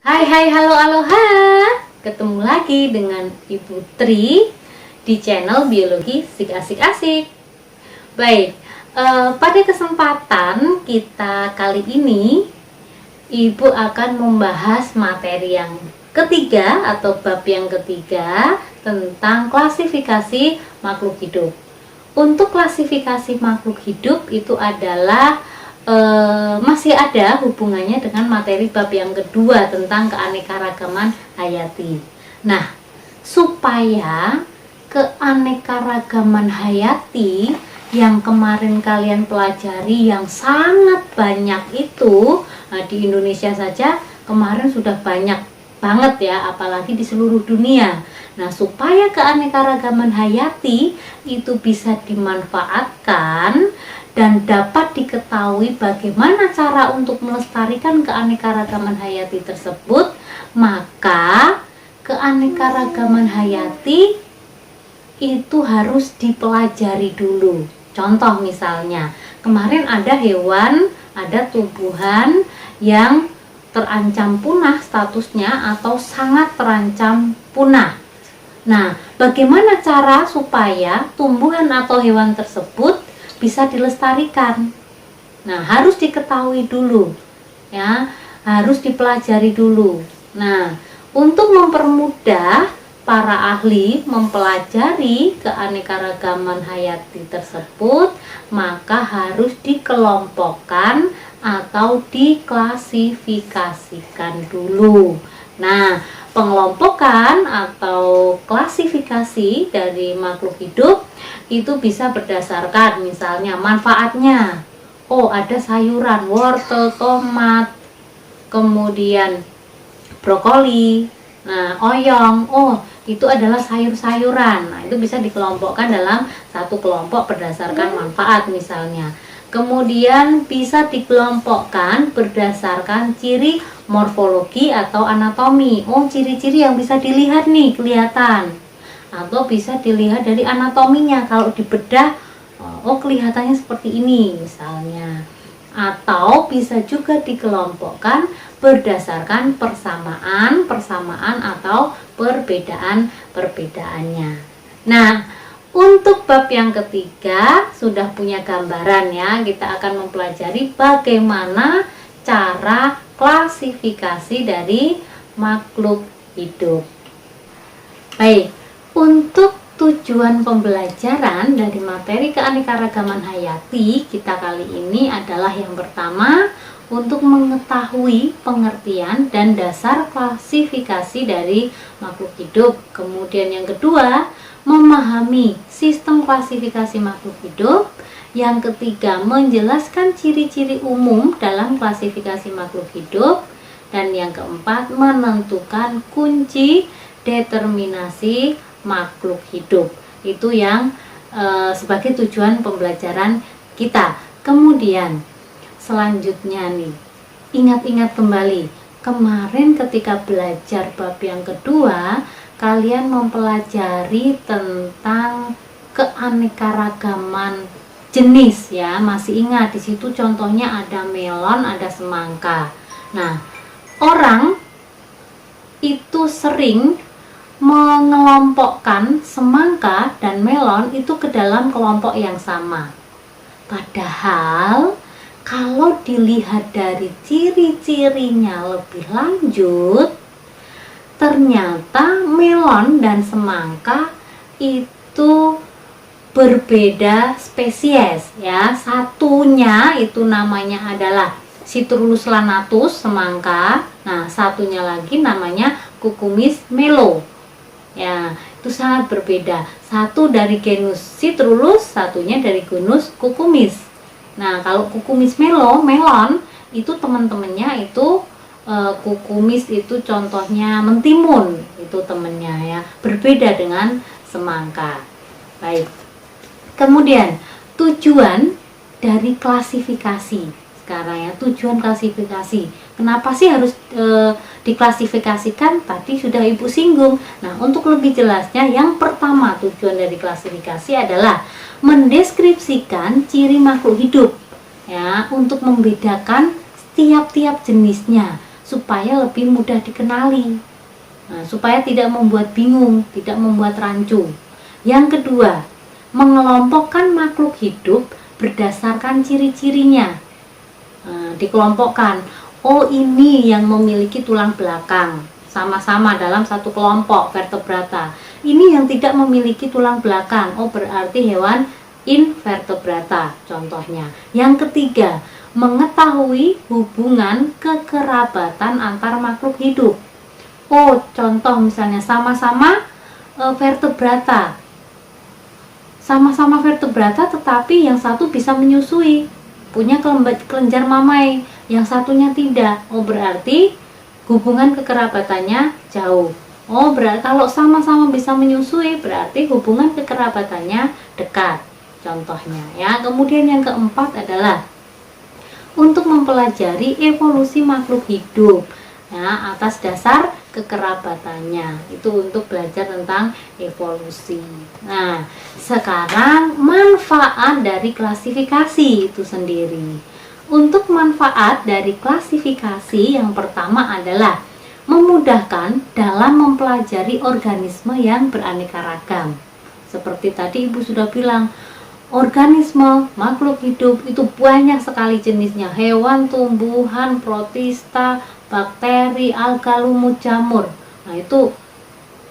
Hai hai halo aloha. Ketemu lagi dengan Ibu Tri di channel Biologi Asik-Asik. Baik, pada kesempatan kita kali ini Ibu akan membahas materi yang ketiga atau bab yang ketiga tentang klasifikasi makhluk hidup. Untuk klasifikasi makhluk hidup itu adalah masih ada hubungannya dengan materi bab yang kedua tentang keanekaragaman hayati. Nah, supaya keanekaragaman hayati yang kemarin kalian pelajari yang sangat banyak itu, di Indonesia saja kemarin sudah banyak banget ya, apalagi di seluruh dunia. Nah, supaya keanekaragaman hayati itu bisa dimanfaatkan dan dapat diketahui bagaimana cara untuk melestarikan keanekaragaman hayati tersebut, maka keanekaragaman hayati itu harus dipelajari dulu. Contoh misalnya, kemarin ada hewan, ada tumbuhan yang terancam punah statusnya atau sangat terancam punah. Nah, bagaimana cara supaya tumbuhan atau hewan tersebut bisa dilestarikan? Nah, harus diketahui dulu ya, harus dipelajari dulu. Nah, untuk mempermudah para ahli mempelajari keanekaragaman hayati tersebut, maka harus dikelompokkan atau diklasifikasikan dulu. Nah, pengelompokan atau klasifikasi dari makhluk hidup itu bisa berdasarkan misalnya manfaatnya. Oh, ada sayuran, wortel, tomat, kemudian brokoli, nah oyong, oh itu adalah sayur-sayuran. Nah, itu bisa dikelompokkan dalam satu kelompok berdasarkan manfaat misalnya. Kemudian bisa dikelompokkan berdasarkan ciri morfologi atau anatomi. Oh, ciri-ciri yang bisa dilihat nih, kelihatan. Atau bisa dilihat dari anatominya, kalau dibedah, oh kelihatannya seperti ini misalnya. Atau bisa juga dikelompokkan berdasarkan persamaan atau perbedaannya. Nah, untuk bab yang ketiga sudah punya gambaran ya, kita akan mempelajari bagaimana cara klasifikasi dari makhluk hidup. Baik, untuk tujuan pembelajaran dari materi keanekaragaman hayati kita kali ini adalah yang pertama, untuk mengetahui pengertian dan dasar klasifikasi dari makhluk hidup. Kemudian yang kedua, memahami sistem klasifikasi makhluk hidup. Yang ketiga, menjelaskan ciri-ciri umum dalam klasifikasi makhluk hidup. Dan yang keempat, menentukan kunci determinasi makhluk hidup. Itu yang sebagai tujuan pembelajaran kita. Kemudian selanjutnya nih, ingat-ingat kembali kemarin ketika belajar bab yang kedua, kalian mempelajari tentang keanekaragaman jenis ya. Masih ingat di situ contohnya ada melon, ada semangka. Nah, orang itu sering mengelompokkan semangka dan melon itu ke dalam kelompok yang sama. Padahal kalau dilihat dari ciri-cirinya lebih lanjut, ternyata melon dan semangka itu berbeda spesies ya. Satunya itu namanya adalah Citrullus lanatus semangka. Nah, satunya lagi namanya Cucumis melo. Ya, itu sangat berbeda. Satu dari genus Citrullus, satunya dari genus Cucumis. Nah, kalau Cucumis melo, melon, itu teman-temannya itu Cucumis itu contohnya mentimun, itu temennya ya, berbeda dengan semangka. Baik. Kemudian tujuan dari klasifikasi. Sekarang ya, tujuan klasifikasi. Kenapa sih harus diklasifikasikan? Tadi sudah Ibu singgung. Nah, untuk lebih jelasnya, yang pertama tujuan dari klasifikasi adalah mendeskripsikan ciri makhluk hidup ya, untuk membedakan tiap-tiap jenisnya supaya lebih mudah dikenali. Nah, supaya tidak membuat bingung, tidak membuat rancu. Yang kedua, mengelompokkan makhluk hidup berdasarkan ciri-cirinya. Nah, dikelompokkan. Oh, ini yang memiliki tulang belakang, sama-sama dalam satu kelompok vertebrata. Ini yang tidak memiliki tulang belakang. Oh, berarti hewan invertebrata contohnya. Yang ketiga, mengetahui hubungan kekerabatan antar makhluk hidup. Oh, contoh misalnya sama-sama vertebrata. Sama-sama vertebrata tetapi yang satu bisa menyusui, punya kelenjar mamai, yang satunya tidak. Oh, berarti hubungan kekerabatannya jauh. Oh, berarti kalau sama-sama bisa menyusui berarti hubungan kekerabatannya dekat. Contohnya ya. Kemudian yang keempat adalah untuk mempelajari evolusi makhluk hidup. Ya, atas dasar kekerabatannya. Itu untuk belajar tentang evolusi. Nah, sekarang manfaat dari klasifikasi itu sendiri. Untuk manfaat dari klasifikasi yang pertama adalah memudahkan dalam mempelajari organisme yang beraneka ragam. Seperti tadi Ibu sudah bilang, organisme, makhluk hidup itu banyak sekali jenisnya. Hewan, tumbuhan, protista, bakteri, alga, lumut, jamur. Nah, itu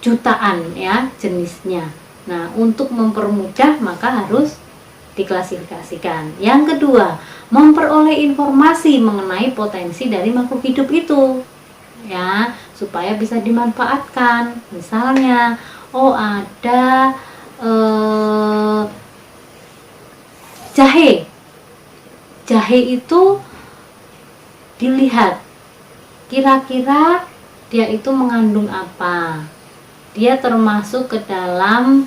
jutaan ya jenisnya. Nah, untuk mempermudah maka harus diklasifikasikan. Yang kedua, memperoleh informasi mengenai potensi dari makhluk hidup itu. Ya, supaya bisa dimanfaatkan. Misalnya, oh ada jahe. Jahe itu dilihat kira-kira dia itu mengandung apa, dia termasuk ke dalam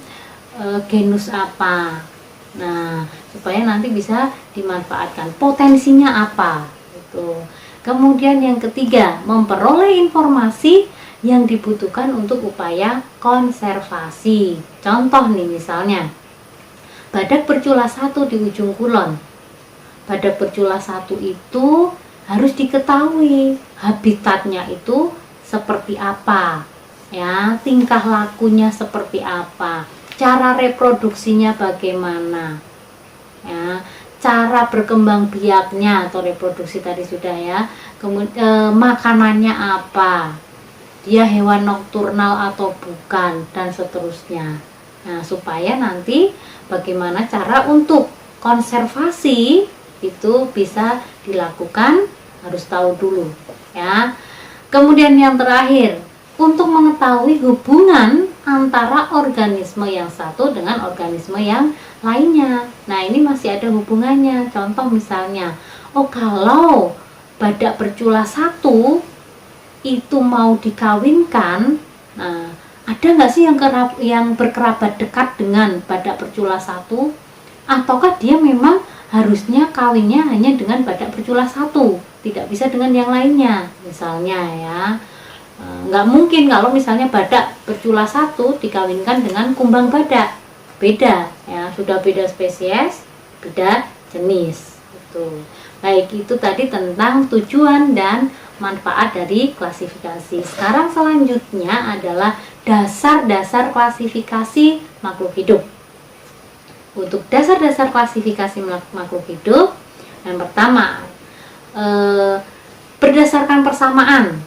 genus apa. Nah, supaya nanti bisa dimanfaatkan, potensinya apa itu. Kemudian yang ketiga, memperoleh informasi yang dibutuhkan untuk upaya konservasi. Contoh nih misalnya, badak bercula satu di ujung kulon. Badak bercula satu itu harus diketahui habitatnya itu seperti apa, ya, tingkah lakunya seperti apa, cara reproduksinya bagaimana, ya, cara berkembang biaknya atau reproduksi tadi sudah ya. Kemudian makanannya apa, dia hewan nokturnal atau bukan, dan seterusnya. Nah, supaya nanti bagaimana cara untuk konservasi itu bisa dilakukan, harus tahu dulu ya. Kemudian yang terakhir, untuk mengetahui hubungan antara organisme yang satu dengan organisme yang lainnya. Nah, ini masih ada hubungannya. Contoh misalnya, oh kalau badak bercula satu itu mau dikawinkan, nah, ada nggak sih yang berkerabat dekat dengan badak bercula satu? Ataukah dia memang harusnya kawinnya hanya dengan badak bercula satu, tidak bisa dengan yang lainnya? Misalnya ya, nggak mungkin kalau misalnya badak bercula satu dikawinkan dengan kumbang badak, beda ya, sudah beda spesies, beda jenis. Itu baik, itu tadi tentang tujuan dan manfaat dari klasifikasi. Sekarang selanjutnya adalah dasar-dasar klasifikasi makhluk hidup. Untuk dasar-dasar klasifikasi makhluk hidup, yang pertama berdasarkan persamaan.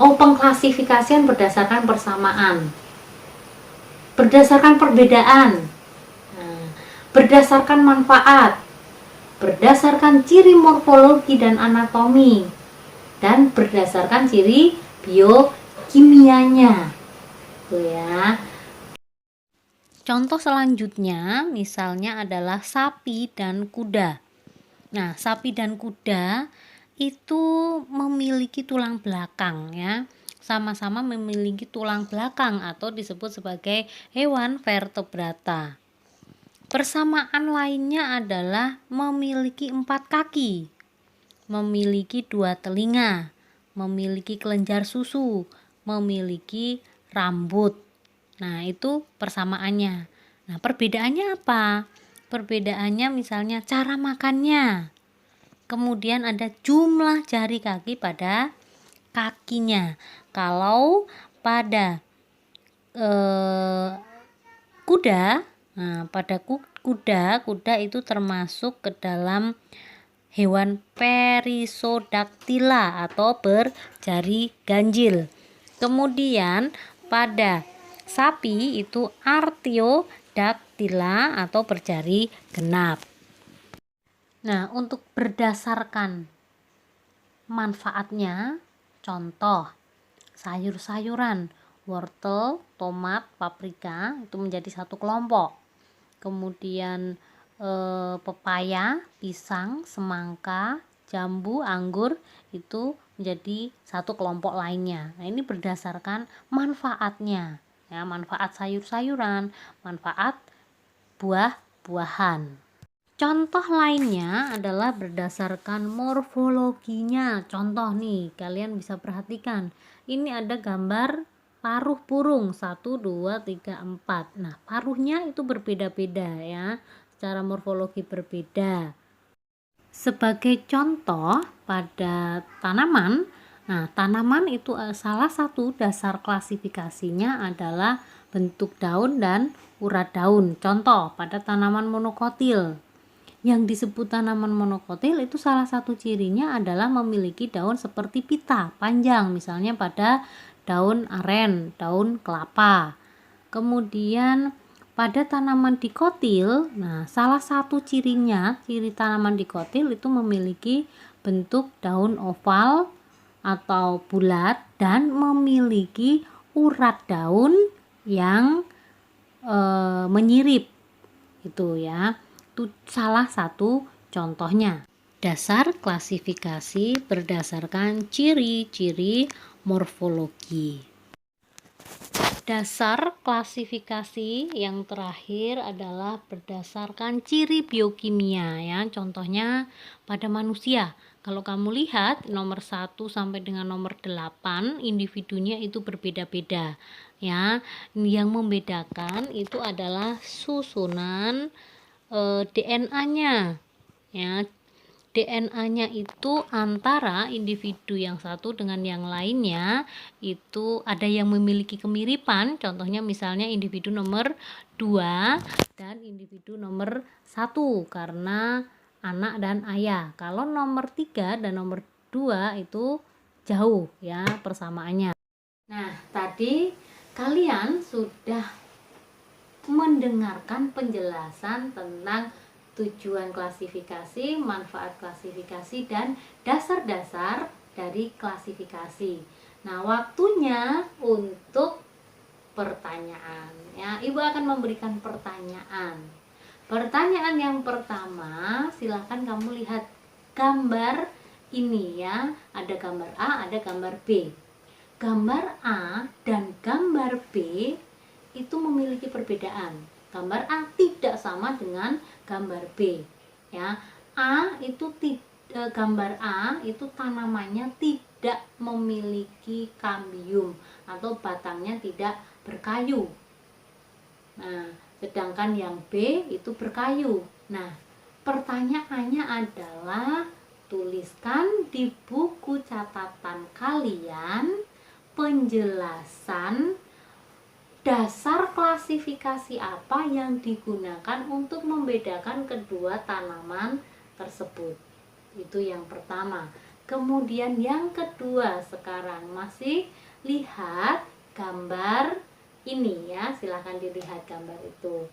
Pengklasifikasian berdasarkan persamaan, berdasarkan perbedaan, berdasarkan manfaat, berdasarkan ciri morfologi dan anatomi, dan berdasarkan ciri biokimianya. Tuh ya. Contoh selanjutnya misalnya adalah sapi dan kuda. Nah, sapi dan kuda itu memiliki tulang belakang ya. Sama-sama memiliki tulang belakang atau disebut sebagai hewan vertebrata. Persamaan lainnya adalah memiliki 4 kaki, memiliki 2 telinga, memiliki kelenjar susu, memiliki rambut. Nah, itu persamaannya. Nah, perbedaannya apa? Perbedaannya misalnya cara makannya. Kemudian ada jumlah jari kaki pada kakinya. Kalau pada kuda, nah pada kuda itu termasuk ke dalam hewan perisodaktila atau berjari ganjil. Kemudian pada sapi itu artiodaktila atau berjari genap. Nah, untuk berdasarkan manfaatnya, contoh sayur-sayuran, wortel, tomat, paprika itu menjadi satu kelompok. Kemudian pepaya, pisang, semangka, jambu, anggur itu menjadi satu kelompok lainnya. Nah, ini berdasarkan manfaatnya, ya, manfaat sayur-sayuran, manfaat buah-buahan. Contoh lainnya adalah berdasarkan morfologinya. Contoh nih, kalian bisa perhatikan. Ini ada gambar paruh burung 1, 2, 3, 4. Nah, paruhnya itu berbeda-beda ya, secara morfologi berbeda. Sebagai contoh pada tanaman, nah tanaman itu salah satu dasar klasifikasinya adalah bentuk daun dan urat daun. Contoh pada tanaman monokotil. Yang disebut tanaman monokotil itu salah satu cirinya adalah memiliki daun seperti pita, panjang, misalnya pada daun aren, daun kelapa. Kemudian pada tanaman dikotil, nah salah satu cirinya, ciri tanaman dikotil itu memiliki bentuk daun oval atau bulat dan memiliki urat daun yang menyirip. Itu ya. Itu salah satu contohnya. Dasar klasifikasi berdasarkan ciri-ciri morfologi. Dasar klasifikasi yang terakhir adalah berdasarkan ciri biokimia ya. Contohnya pada manusia. Kalau kamu lihat nomor 1 sampai dengan nomor 8 individunya itu berbeda-beda ya. Yang membedakan itu adalah susunan DNA-nya ya. DNA-nya itu antara individu yang satu dengan yang lainnya itu ada yang memiliki kemiripan, contohnya misalnya individu nomor 2 dan individu nomor 1 karena anak dan ayah. Kalau nomor 3 dan nomor 2 itu jauh ya persamaannya. Nah, tadi kalian sudah mendengarkan penjelasan tentang tujuan klasifikasi, manfaat klasifikasi, dan dasar-dasar dari klasifikasi. Nah, waktunya untuk pertanyaan. Ya, Ibu akan memberikan pertanyaan. Pertanyaan yang pertama, silahkan kamu lihat gambar ini ya. Ada gambar A, ada gambar B. Gambar A dan gambar B itu memiliki perbedaan. Gambar A tidak sama dengan gambar B ya. Gambar A itu tanamannya tidak memiliki kambium atau batangnya tidak berkayu. Nah, sedangkan yang B itu berkayu. Nah, pertanyaannya adalah tuliskan di buku catatan kalian penjelasan dasar klasifikasi apa yang digunakan untuk membedakan kedua tanaman tersebut. Itu yang pertama. Kemudian yang kedua, sekarang masih lihat gambar ini ya, silahkan dilihat gambar itu.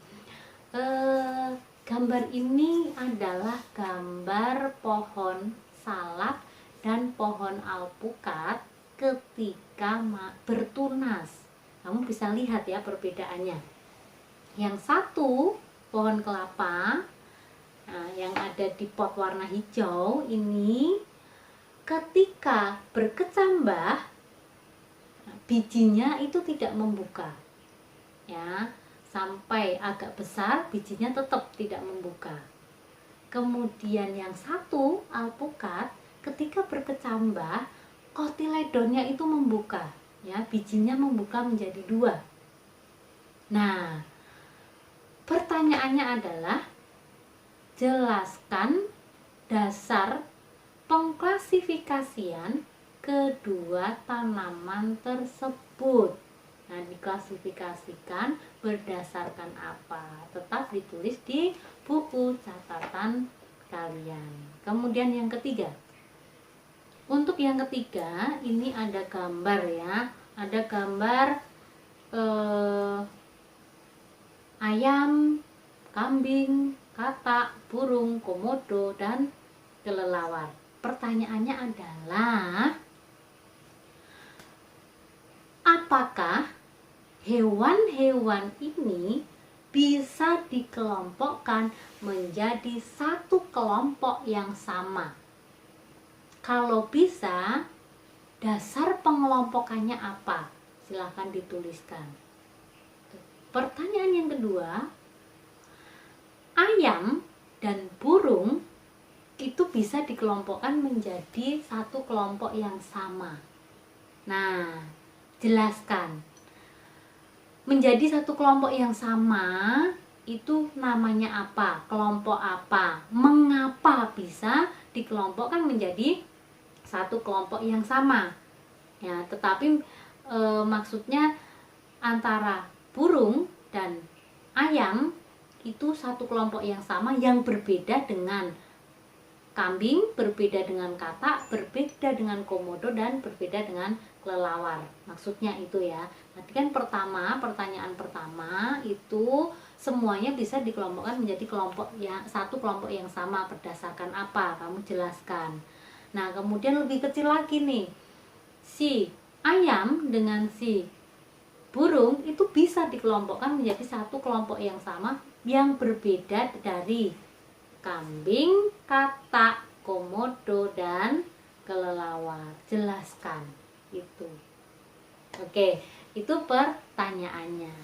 Gambar ini adalah gambar pohon salak dan pohon alpukat ketika bertunas. Kamu bisa lihat ya perbedaannya. Yang satu pohon kelapa, nah, yang ada di pot warna hijau ini ketika berkecambah bijinya itu tidak membuka ya, sampai agak besar bijinya tetap tidak membuka. Kemudian yang satu alpukat ketika berkecambah kotiledonnya itu membuka ya, bijinya membuka menjadi 2. Nah, pertanyaannya adalah jelaskan dasar pengklasifikasian kedua tanaman tersebut. Nah, diklasifikasikan berdasarkan apa? Tetap ditulis di buku catatan kalian. Kemudian yang ketiga. Untuk yang ketiga, ini ada gambar ya. Ada gambar ayam, kambing, katak, burung, komodo, dan kelelawar. Pertanyaannya adalah, apakah hewan-hewan ini bisa dikelompokkan menjadi satu kelompok yang sama? Kalau bisa, dasar pengelompokannya apa? Silahkan dituliskan. Pertanyaan yang kedua, ayam dan burung itu bisa dikelompokkan menjadi satu kelompok yang sama. Nah, jelaskan. Menjadi satu kelompok yang sama itu namanya apa? Kelompok apa? Mengapa bisa dikelompokkan menjadi satu kelompok yang sama? Ya, tetapi maksudnya antara burung dan ayam itu satu kelompok yang sama yang berbeda dengan kambing, berbeda dengan katak, berbeda dengan komodo, dan berbeda dengan kelelawar. Maksudnya itu ya. Tadi kan pertanyaan pertama itu semuanya bisa dikelompokkan menjadi satu kelompok yang sama berdasarkan apa? Kamu jelaskan. Nah, kemudian lebih kecil lagi nih. Si ayam dengan si burung itu bisa dikelompokkan menjadi satu kelompok yang sama yang berbeda dari kambing, katak, komodo, dan kelelawar. Jelaskan itu. Oke, itu pertanyaannya.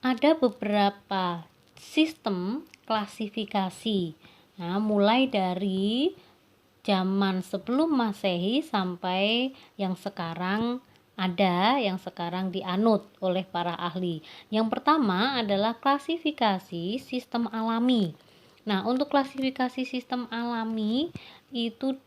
Ada beberapa sistem klasifikasi. Nah, mulai dari zaman sebelum Masehi sampai yang sekarang yang sekarang dianut oleh para ahli. Yang pertama adalah klasifikasi sistem alami. Nah, untuk klasifikasi sistem alami itu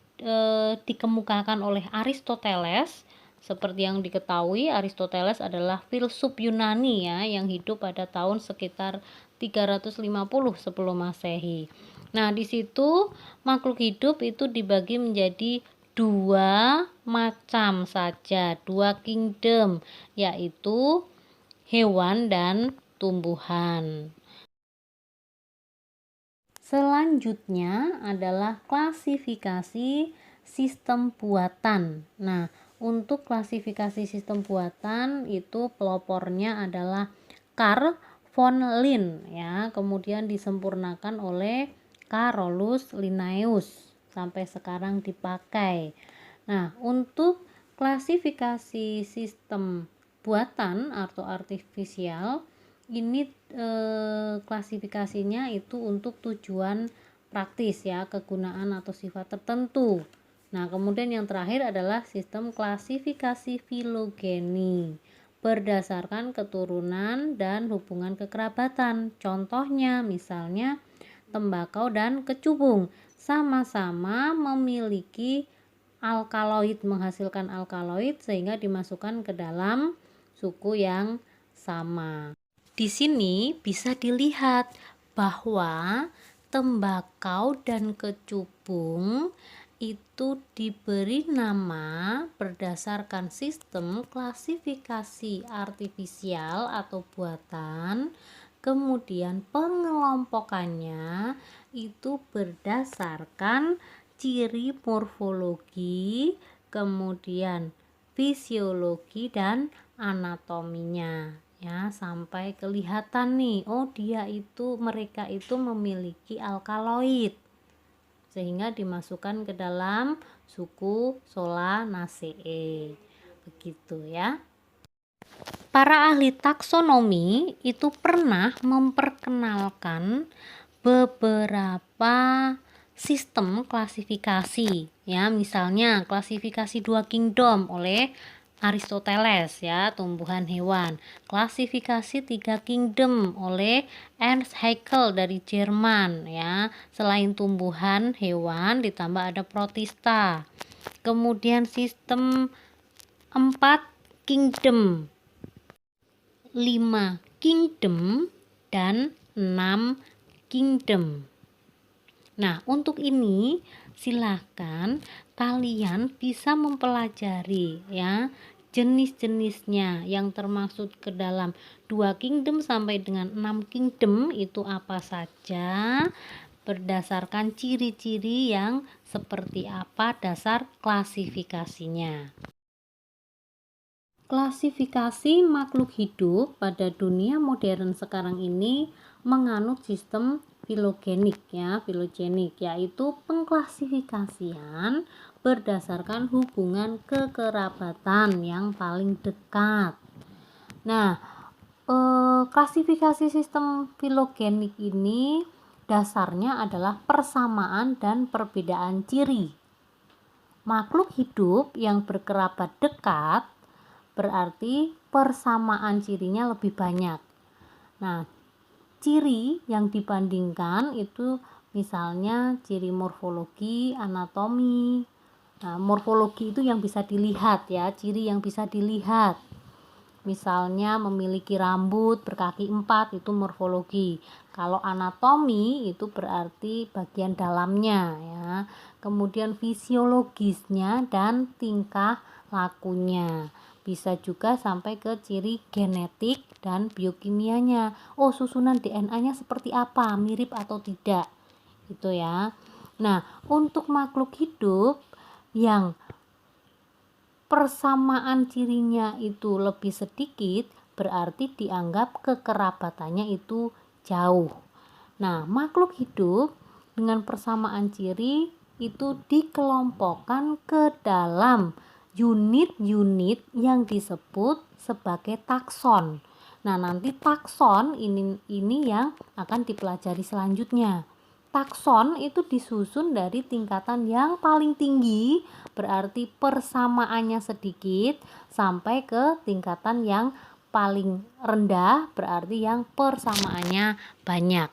dikemukakan oleh Aristoteles. Seperti yang diketahui, Aristoteles adalah filsuf Yunani ya, yang hidup pada tahun sekitar 350 sebelum Masehi. Nah, di situ makhluk hidup itu dibagi menjadi dua macam saja, dua kingdom, yaitu hewan dan tumbuhan. Selanjutnya adalah klasifikasi sistem buatan. Nah, untuk klasifikasi sistem buatan itu pelopornya adalah Carl von Linné ya, kemudian disempurnakan oleh Carolus Linnaeus, sampai sekarang dipakai. Nah, untuk klasifikasi sistem buatan atau artifisial ini klasifikasinya itu untuk tujuan praktis ya, kegunaan atau sifat tertentu. Nah, kemudian yang terakhir adalah sistem klasifikasi filogeni berdasarkan keturunan dan hubungan kekerabatan. Contohnya misalnya tembakau dan kecubung sama-sama memiliki alkaloid, menghasilkan alkaloid sehingga dimasukkan ke dalam suku yang sama. Di sini bisa dilihat bahwa tembakau dan kecubung itu diberi nama berdasarkan sistem klasifikasi artifisial atau buatan. Kemudian pengelompokannya itu berdasarkan ciri morfologi, kemudian fisiologi dan anatominya ya, sampai kelihatan nih, oh mereka itu memiliki alkaloid sehingga dimasukkan ke dalam suku Solanaceae. Begitu ya. Para ahli taksonomi itu pernah memperkenalkan beberapa sistem klasifikasi ya, misalnya klasifikasi dua kingdom oleh Aristoteles ya, tumbuhan hewan. Klasifikasi tiga kingdom oleh Ernst Haeckel dari Jerman ya, selain tumbuhan hewan ditambah ada protista. kemudian sistem 4 kingdom, 5 kingdom, dan 6 kingdom. Nah, untuk ini silahkan kalian bisa mempelajari ya jenis-jenisnya yang termasuk ke dalam 2 kingdom sampai dengan 6 kingdom itu apa saja, berdasarkan ciri-ciri yang seperti apa dasar klasifikasinya. Klasifikasi makhluk hidup pada dunia modern sekarang ini menganut sistem filogenik yaitu pengklasifikasian berdasarkan hubungan kekerabatan yang paling dekat. Nah, klasifikasi sistem filogenik ini dasarnya adalah persamaan dan perbedaan ciri. Makhluk hidup yang berkerabat dekat berarti persamaan cirinya lebih banyak. Nah, ciri yang dibandingkan itu misalnya ciri morfologi, anatomi. Nah, morfologi itu yang bisa dilihat ya, ciri yang bisa dilihat. Misalnya memiliki rambut berkaki 4 itu morfologi. Kalau anatomi itu berarti bagian dalamnya ya. Kemudian fisiologisnya dan tingkah lakunya. Bisa juga sampai ke ciri genetik dan biokimianya. Oh, susunan DNA-nya seperti apa, mirip atau tidak. Itu ya. Nah, untuk makhluk hidup yang persamaan cirinya itu lebih sedikit, berarti dianggap kekerabatannya itu jauh. Nah, makhluk hidup dengan persamaan ciri itu dikelompokkan ke dalam unit-unit yang disebut sebagai takson. Nah, nanti takson ini yang akan dipelajari selanjutnya. Takson itu disusun dari tingkatan yang paling tinggi, berarti persamaannya sedikit, sampai ke tingkatan yang paling rendah, berarti yang persamaannya banyak.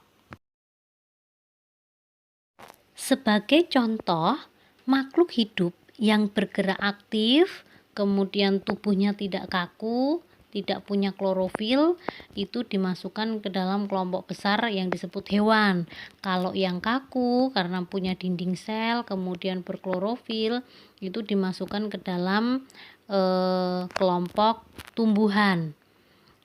Sebagai contoh, makhluk hidup yang bergerak aktif, kemudian tubuhnya tidak kaku, tidak punya klorofil, itu dimasukkan ke dalam kelompok besar yang disebut hewan. Kalau yang kaku karena punya dinding sel, kemudian berklorofil, itu dimasukkan ke dalam kelompok tumbuhan.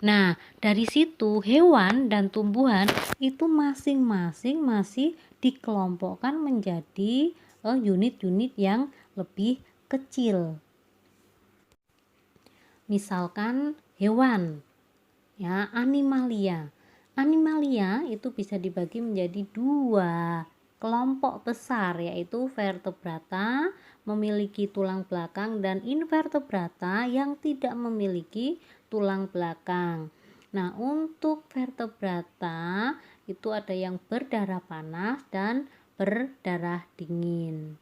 Nah, dari situ hewan dan tumbuhan itu masing-masing masih dikelompokkan menjadi unit-unit yang lebih kecil. Misalkan hewan ya, animalia. Animalia itu bisa dibagi menjadi 2 kelompok besar, yaitu vertebrata memiliki tulang belakang dan invertebrata yang tidak memiliki tulang belakang. Nah, untuk vertebrata itu ada yang berdarah panas dan berdarah dingin.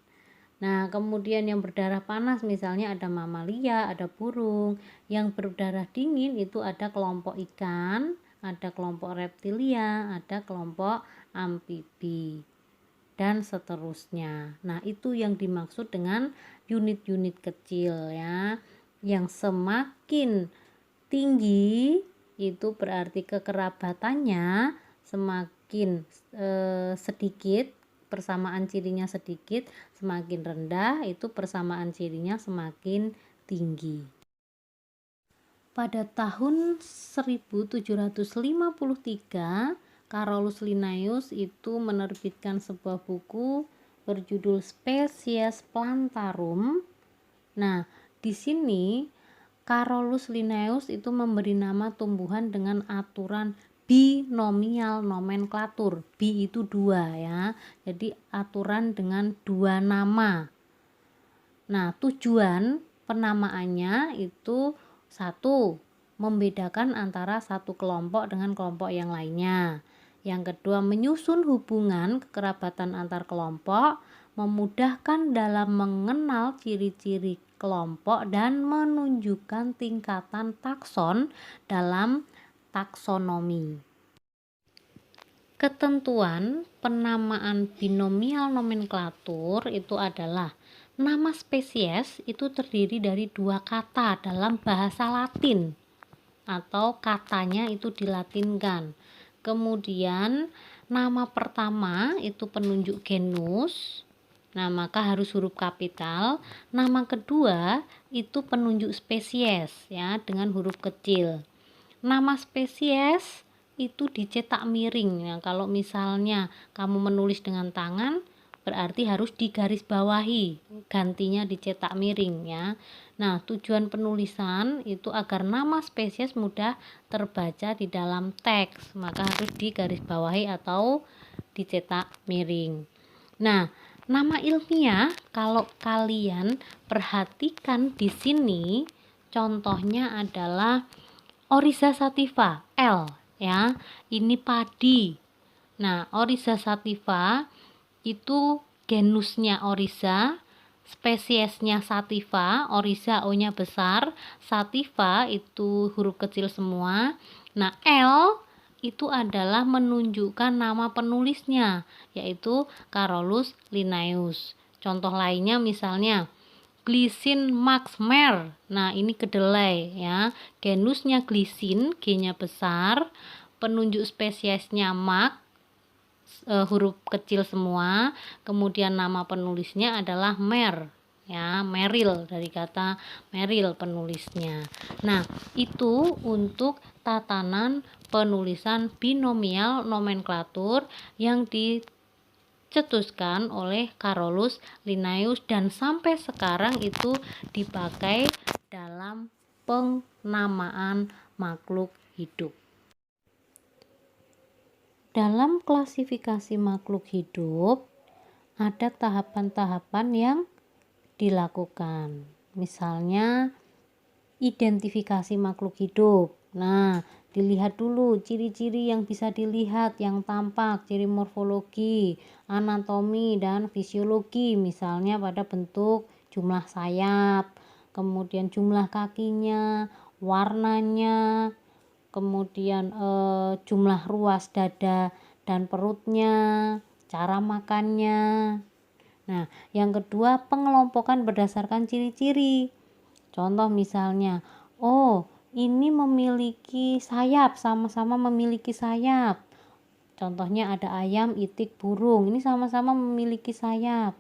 Nah, kemudian yang berdarah panas misalnya ada mamalia, ada burung. Yang berdarah dingin itu ada kelompok ikan, ada kelompok reptilia, ada kelompok amfibi, dan seterusnya. Nah, itu yang dimaksud dengan unit-unit kecil ya. Yang semakin tinggi itu berarti kekerabatannya semakin sedikit, persamaan cirinya sedikit, semakin rendah itu persamaan cirinya semakin tinggi. Pada tahun 1753, Carolus Linnaeus itu menerbitkan sebuah buku berjudul Species Plantarum. Nah, di sini Carolus Linnaeus itu memberi nama tumbuhan dengan aturan binomial nomenklatur. Bi itu 2 ya. Jadi aturan dengan 2 nama. Nah, tujuan penamaannya itu 1, membedakan antara satu kelompok dengan kelompok yang lainnya. Yang kedua, menyusun hubungan kekerabatan antar kelompok, memudahkan dalam mengenal ciri-ciri kelompok dan menunjukkan tingkatan takson dalam taksonomi. Ketentuan penamaan binomial nomenklatur itu adalah Nama spesies itu terdiri dari dua kata dalam bahasa Latin atau katanya itu dilatinkan. Kemudian nama pertama itu penunjuk genus. Nah, maka harus huruf kapital. Nama kedua itu penunjuk spesies ya dengan huruf kecil. Nama spesies itu dicetak miring. Nah, kalau misalnya kamu menulis dengan tangan berarti harus digarisbawahi, gantinya dicetak miring ya. Nah, tujuan penulisan itu agar nama spesies mudah terbaca di dalam teks, maka harus digarisbawahi atau dicetak miring. Nah, nama ilmiah kalau kalian perhatikan di sini contohnya adalah Oryza sativa L ya. Ini padi. Nah, Oryza sativa itu genusnya Oryza, spesiesnya sativa, Oryza O-nya besar, sativa itu huruf kecil semua. Nah, L itu adalah menunjukkan nama penulisnya, yaitu Carolus linnaeus. Contoh lainnya misalnya Glycine maxmer. Nah, ini kedelai ya. Genusnya Glycine, G-nya besar, penunjuk spesiesnya Max, huruf kecil semua. Kemudian nama penulisnya adalah Mer ya, Merrill, dari kata Merrill penulisnya. Nah, itu untuk tatanan penulisan binomial nomenklatur yang dicetuskan oleh Carolus Linnaeus dan sampai sekarang itu dipakai dalam pennamaan makhluk hidup. Dalam klasifikasi makhluk hidup ada tahapan-tahapan yang dilakukan. Misalnya identifikasi makhluk hidup. Nah, dilihat dulu ciri-ciri yang bisa dilihat, yang tampak, ciri morfologi, anatomi, dan fisiologi. Misalnya pada bentuk jumlah sayap, kemudian jumlah kakinya, warnanya, kemudian jumlah ruas dada dan perutnya, cara makannya. Nah, yang kedua pengelompokan berdasarkan ciri-ciri. Contoh misalnya, oh ini memiliki sayap, sama-sama memiliki sayap. Contohnya ada ayam, itik, burung. Ini sama-sama memiliki sayap.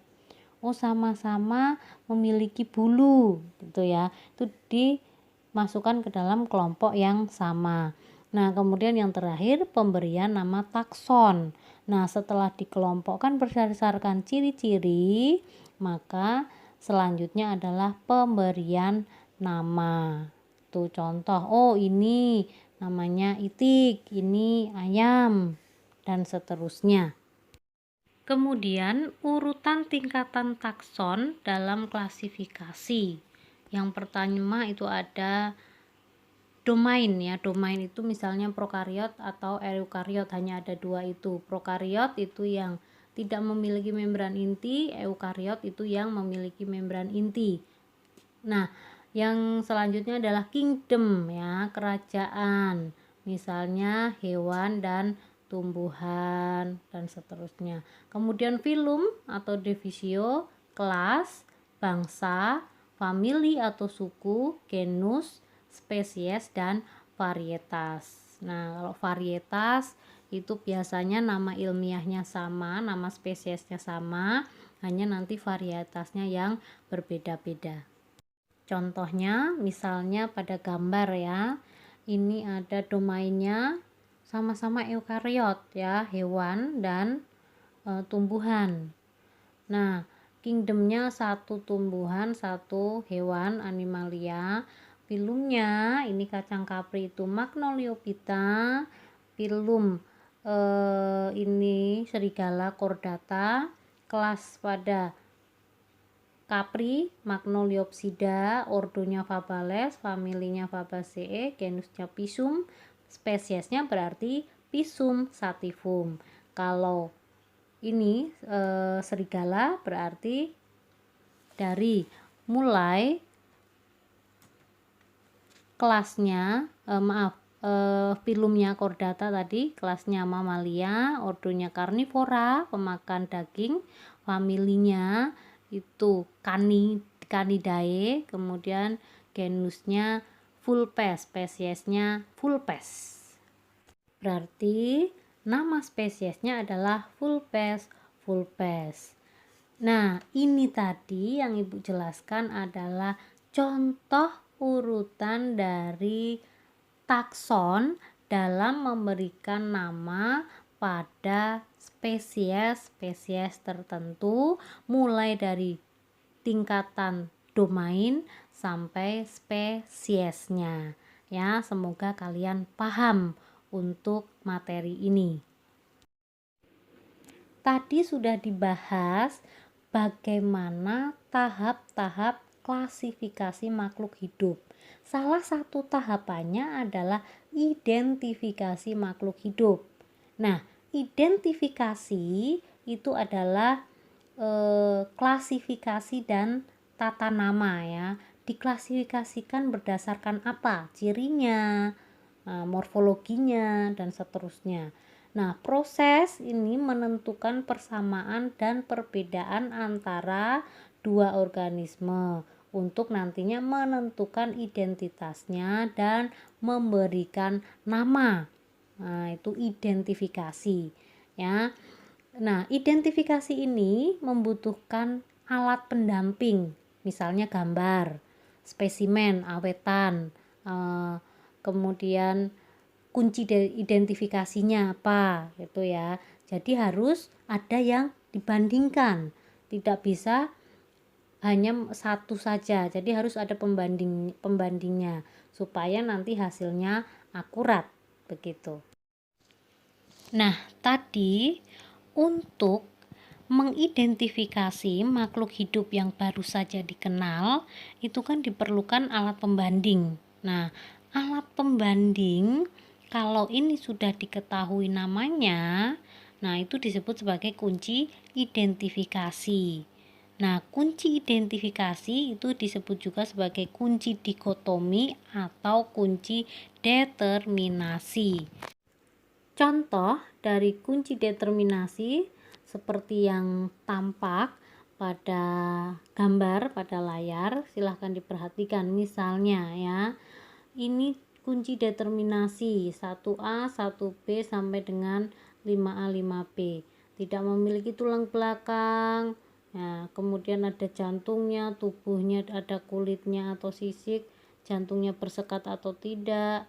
Oh sama-sama memiliki bulu, gitu ya. Itu dimasukkan ke dalam kelompok yang sama. Nah, kemudian yang terakhir pemberian nama takson. Nah, setelah dikelompokkan berdasarkan ciri-ciri, maka selanjutnya adalah pemberian nama. Tuh contoh, oh ini namanya itik, ini ayam, dan seterusnya. Kemudian urutan tingkatan takson dalam klasifikasi. Yang pertama itu ada domain ya. Domain itu misalnya prokariot atau eukariot, hanya ada dua itu. Prokariot itu yang tidak memiliki membran inti, eukariot itu yang memiliki membran inti. Nah, yang selanjutnya adalah kingdom ya, kerajaan. Misalnya hewan dan tumbuhan dan seterusnya. Kemudian filum atau divisio, kelas, bangsa, famili atau suku, genus, spesies, dan varietas. Nah, kalau varietas itu biasanya nama ilmiahnya sama, nama spesiesnya sama, hanya nanti varietasnya yang berbeda-beda. Contohnya misalnya pada gambar ya, ini ada domainnya sama-sama eukariot ya, hewan dan tumbuhan. Nah, kingdomnya satu tumbuhan, satu hewan, animalia. Filumnya ini kacang kapri itu Magnoliophyta, filum ini serigala chordata, kelas pada kapri Magnoliopsida, ordonya Fabales, familinya Fabaceae, genusnya Pisum, spesiesnya berarti Pisum sativum. Kalau ini serigala berarti dari mulai kelasnya filumnya chordata tadi, kelasnya mamalia, ordonya karnivora, pemakan daging, familinya itu Canidae, kemudian genusnya Vulpes, spesiesnya Vulpes. Berarti nama spesiesnya adalah Vulpes vulpes. Nah, ini tadi yang Ibu jelaskan adalah contoh urutan dari takson dalam memberikan nama pada spesies-spesies tertentu, mulai dari tingkatan domain sampai spesiesnya. Ya, semoga kalian paham untuk materi ini. Tadi sudah dibahas bagaimana tahap-tahap klasifikasi makhluk hidup. Salah satu tahapannya adalah identifikasi makhluk hidup. Nah, identifikasi itu adalah klasifikasi dan tata nama ya. Diklasifikasikan berdasarkan apa? Cirinya, morfologinya, dan seterusnya. Nah, proses ini menentukan persamaan dan perbedaan antara dua organisme untuk nantinya menentukan identitasnya dan memberikan nama. Nah, itu identifikasi ya. Nah, identifikasi ini membutuhkan alat pendamping, misalnya gambar, spesimen, awetan, kemudian kunci identifikasinya apa gitu ya. Jadi harus ada yang dibandingkan, tidak bisa hanya satu saja. Jadi harus ada pembandingnya supaya nanti hasilnya akurat begitu. Nah, tadi untuk mengidentifikasi makhluk hidup yang baru saja dikenal itu kan diperlukan alat pembanding. Nah, alat pembanding kalau ini sudah diketahui namanya, nah itu disebut sebagai kunci identifikasi. Nah, kunci identifikasi itu disebut juga sebagai kunci dikotomi atau kunci determinasi. Contoh dari kunci determinasi seperti yang tampak pada gambar pada layar, silahkan diperhatikan. Misalnya ya, ini kunci determinasi 1A, 1B sampai dengan 5A, 5B. Tidak memiliki tulang belakang. Nah, kemudian ada jantungnya, tubuhnya, ada kulitnya atau sisik, jantungnya bersekat atau tidak,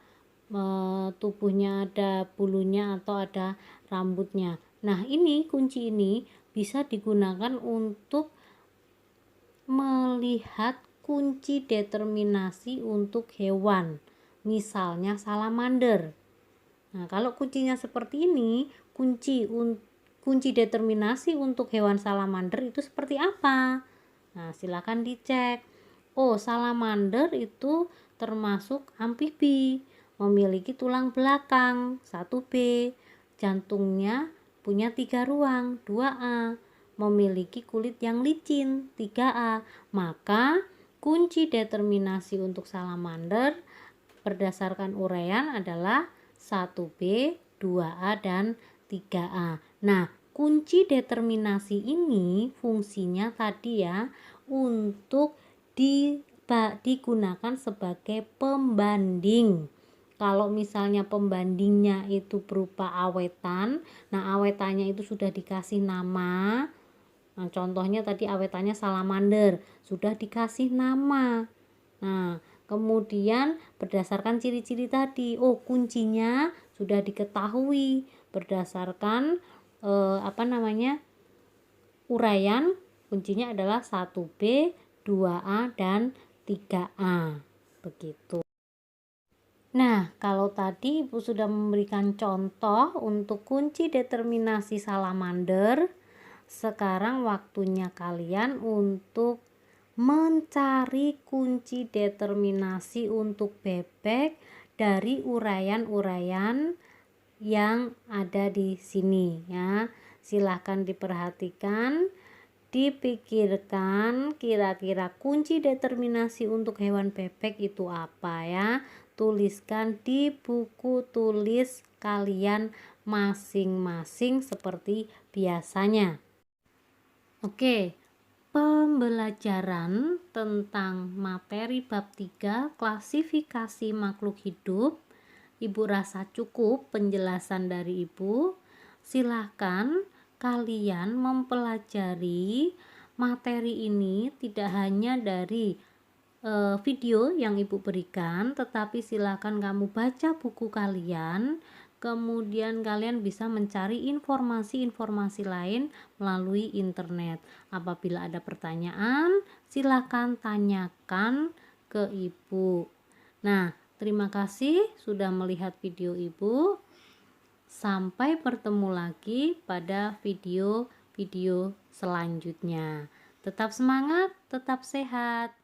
tubuhnya ada bulunya atau ada rambutnya. Nah, ini kunci ini bisa digunakan untuk melihat kunci determinasi untuk hewan, misalnya salamander. Nah, kalau kuncinya seperti ini, kunci determinasi untuk hewan salamander itu seperti apa? Nah, silakan dicek. Oh, salamander itu termasuk amfibi, memiliki tulang belakang 1B, jantungnya punya 3 ruang 2A, memiliki kulit yang licin 3A. Maka kunci determinasi untuk salamander berdasarkan uraian adalah 1B, 2A, dan 3A. Nah, kunci determinasi ini fungsinya tadi ya untuk digunakan sebagai pembanding. Kalau misalnya pembandingnya itu berupa awetan, nah awetannya itu sudah dikasih nama. Nah, contohnya tadi awetannya salamander, sudah dikasih nama. Nah, kemudian berdasarkan ciri-ciri tadi, oh kuncinya sudah diketahui berdasarkan uraian, kuncinya adalah 1B, 2A, dan 3A. Begitu. Nah, kalau tadi Ibu sudah memberikan contoh untuk kunci determinasi salamander, sekarang waktunya kalian untuk mencari kunci determinasi untuk bebek dari uraian-uraian yang ada di sini ya. Silahkan diperhatikan, dipikirkan kira-kira kunci determinasi untuk hewan bebek itu apa ya. Tuliskan di buku tulis kalian masing-masing seperti biasanya. Oke, pembelajaran tentang materi bab 3 klasifikasi makhluk hidup. Ibu rasa cukup penjelasan dari Ibu. Silahkan kalian mempelajari materi ini tidak hanya dari video yang Ibu berikan, tetapi silakan kamu baca buku kalian, kemudian kalian bisa mencari informasi-informasi lain melalui internet. Apabila ada pertanyaan, silakan tanyakan ke Ibu. Nah, terima kasih sudah melihat video Ibu. Sampai bertemu lagi pada video-video selanjutnya. Tetap semangat, tetap sehat.